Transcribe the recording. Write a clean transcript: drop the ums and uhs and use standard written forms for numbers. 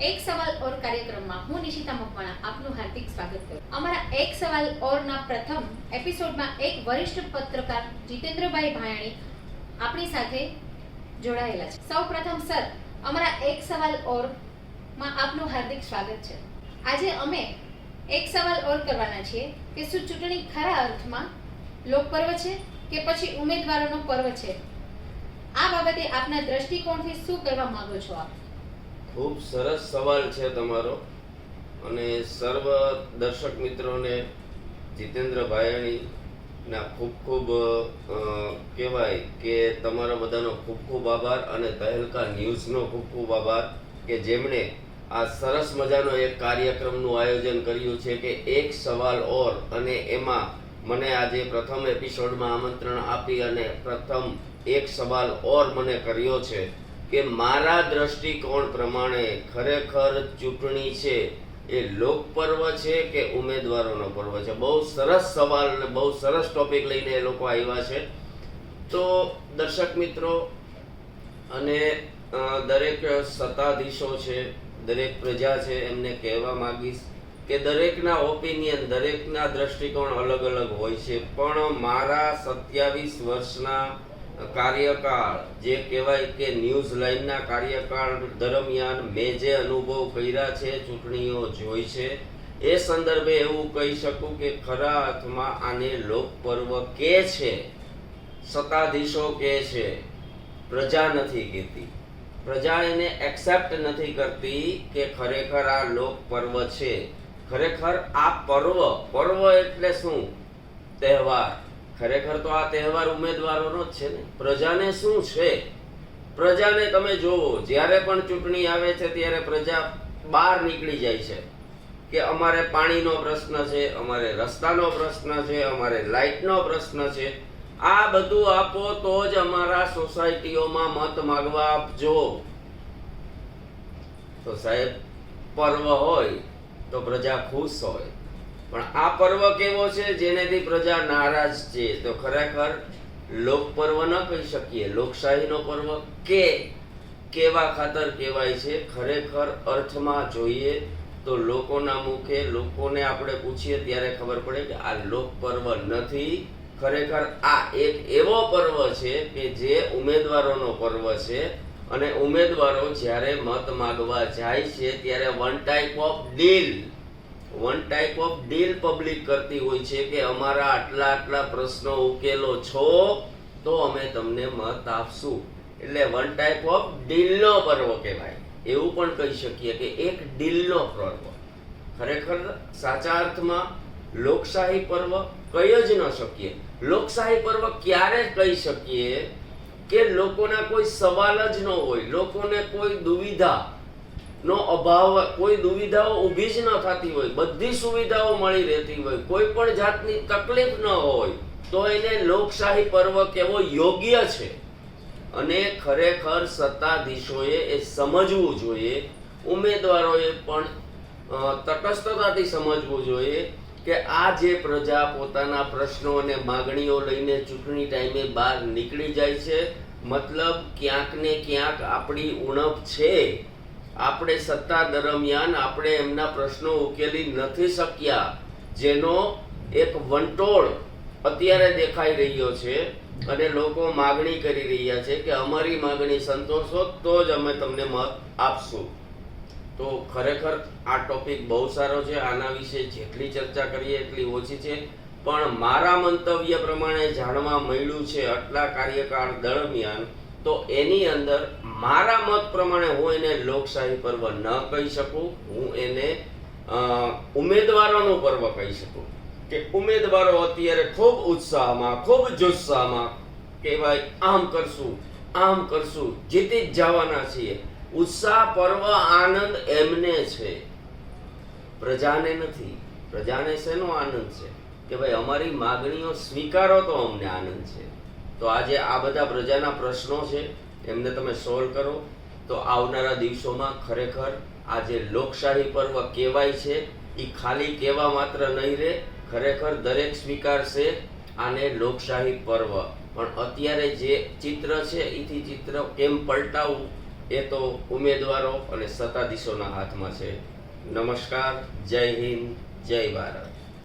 એક સવાલ ઓર કાર્યક્રમમાં હું નિશિતા મકવાણા આપનું હાર્દિક સ્વાગત કરું. અમારા એક સવાલ ઓરના પ્રથમ એપિસોડમાં એક વરિષ્ઠ પત્રકાર જીતેન્દ્રભાઈ ભાયાણી આપણી સાથે જોડાયેલા છે. સૌપ્રથમ સર, અમારા એક સવાલ ઓરમાં આપનું હાર્દિક સ્વાગત છે. આજે અમે એક સવાલ ઓર કરવાના છીએ કે શું ચૂંટણી ખરા અર્થમાં લોકપર્વ છે કે પછી ઉમેદવારોનો પર્વ છે? આ બાબતે આપના દ્રષ્ટિકોણથી શું કહેવા માંગો છો આપ? ખૂબ સરસ સવાલ છે તમારો, અને સર્વ દર્શક મિત્રોને જીતેન્દ્ર ભાયાણીના ખૂબ ખૂબ કહેવાય કે તમારા બધાનો ખૂબ ખૂબ આભાર, અને તહેલકા ન્યૂઝનો ખૂબ ખૂબ આભાર કે જેમણે આ સરસ મજાનો એક કાર્યક્રમનું આયોજન કર્યું છે કે એક સવાલ ઓર, અને એમાં મને આજે પ્રથમ એપિસોડમાં આમંત્રણ આપી અને પ્રથમ એક સવાલ ઓર મને કર્યો છે કે મારા દ્રષ્ટિકોણ પ્રમાણે ખરેખર ચૂંટણી છે એ લોકપર્વ છે કે ઉમેદવારોનો પર્વ છે. બહુ સરસ સવાલ અને બહુ સરસ ટોપિક લઈને એ લોકો આવ્યા છે. તો દર્શક મિત્રો અને દરેક સત્તાધીશો છે, દરેક પ્રજા છે, એમને કહેવા માંગીશ કે દરેકના ઓપિનિયન, દરેકના દ્રષ્ટિકોણ અલગ અલગ હોય છે, પણ મારા 27 વર્ષના કાર્યકાળ, જે કહેવાય કે ન્યૂઝ લાઈનના કાર્યકાળ દરમિયાન મેં જે અનુભવ કર્યા છે, ચૂંટણીઓ જોઈ છે, એ સંદર્ભે એવું કહી શકું કે ખરા અર્થમાં આને લોકપર્વ કે છે. સત્તાધીશો કે છે, પ્રજા નથી કહેતી. પ્રજા એને એક્સેપ્ટ નથી કરતી કે ખરેખર આ લોકપર્વ છે. ખરેખર આ પર્વ એટલે શું? તહેવાર. ખરેખર તો આ તહેવાર ઉમેદવારોનો જ છે ને. પ્રજાને શું છે? પ્રજાને તમે જોવો, જ્યારે પણ ચૂંટણી આવે છે ત્યારે પ્રજા બહાર નીકળી જાય છે કે અમારે પાણીનો પ્રશ્ન છે, અમારે રસ્તાનો પ્રશ્ન છે, અમારે લાઇટનો પ્રશ્ન છે. આ બધું આપો તો જ અમારા સોસાયટીઓમાં મત માંગવા આપજો. તો સાહેબ, પર્વ હોય તો પ્રજા ખુશ હોય, પણ આ પર્વ કેવો છે જેનેથી પ્રજા નારાજ છે? તો ખરેખર લોકપર્વ ન કહી શકીએ, લોકશાહીનો પર્વ કે કેવા ખાતર કહેવાય છે. ખરેખર અર્થમાં જોઈએ તો લોકોના મુખે, લોકોને આપણે પૂછીએ ત્યારે ખબર પડે કે આ લોકપર્વ નથી. ખરેખર આ એક એવો પર્વ છે કે જે ઉમેદવારોનો પર્વ છે, અને ઉમેદવારો જ્યારે મત માંગવા જાય છે ત્યારે one type of deal public કરતી હોય છે કે અમારા આટલા પ્રશ્નો ઉકેલો છો તો અમે તમને મત આપશું. એટલે વન ટાઈપ ઓફ ડીલનો પર્વ કહેવાય. એવું પણ કહી શકીએ કે એક ડીલનો પર્વ. ખરેખર સાચા અર્થમાં લોકશાહી પર્વ કહી જ ન શકીએ. લોકશાહી પર્વ ક્યારે કહી શકીએ કે લોકોના કોઈ સવાલ જ ન હોય, લોકોને કોઈ દુવિધા નો અભાવ, કોઈ દુવિધાઓ ઊભી જ ન થતી હોય, બધી સુવિધાઓ મળી રહેતી હોય, કોઈ પણ જાતની તકલીફ ન હોય, તો એને લોકશાહી પર્વ કેવો યોગ્ય છે. અને ખરેખર સત્તાધીશોએ એ સમજવું જોઈએ, ઉમેદવારોએ પણ તટસ્થતાથી સમજવું જોઈએ કે આ જે પ્રજા પોતાના પ્રશ્નો અને માગણીઓ લઈને ચૂંટણી ટાઈમે બહાર નીકળી જાય છે, મતલબ ક્યાંક ને ક્યાંક આપણી ઉણપ છે. આપણે સત્તા દરમિયાન આપણે એમના પ્રશ્નો ઉકેલી નથી શક્યા, જેનો એક વંટોળ અત્યારે દેખાઈ રહ્યો છે, અને લોકો માગણી કરી રહ્યા છે કે અમારી માગણી સંતોષો તો જ અમે તમને મત આપશું. તો ખરેખર આ ટોપિક બહુ સારો છે. આના વિશે જેટલી ચર્ચા કરીએ એટલી ઓછી છે, પણ મારા મંતવ્ય પ્રમાણે જાણવા મળ્યું છે આટલા કાર્યકાળ દરમિયાન, તો એની અંદર મારા મત પ્રમાણે હું એને લોકશાહી પર્વ ન કહી શકું. હું એને ઉમેદવારોનું પર્વ કહી શકું કે ઉમેદવારો અત્યારે ખૂબ ઉત્સાહમાં, ખૂબ જુસ્સામાં કહેવાય આમ કરશું, જીતી જ જવાના છીએ. ઉત્સાહ, પર્વ, આનંદ એમને છે, પ્રજાને નથી. પ્રજાને શેનો આનંદ છે કે ભાઈ અમારી માગણીઓ સ્વીકારો તો અમને આનંદ છે. તો આજે આ બધા પ્રજાના પ્રશ્નો છે, એમને તમે સોલ્વ કરો તો આવનારા દિવસોમાં ખરેખર આ જે લોકશાહી પર્વ કહેવાય છે એ ખાલી કહેવા માત્ર નહીં રહે. ખરેખર દરેક સ્વીકારશે આને લોકશાહી પર્વ. પણ અત્યારે જે ચિત્ર છે એથી ચિત્ર કેમ પલટાવવું એ તો ઉમેદવારો અને સત્તાધીશોના હાથમાં છે. નમસ્કાર, જય હિન્દ, જય ભારત.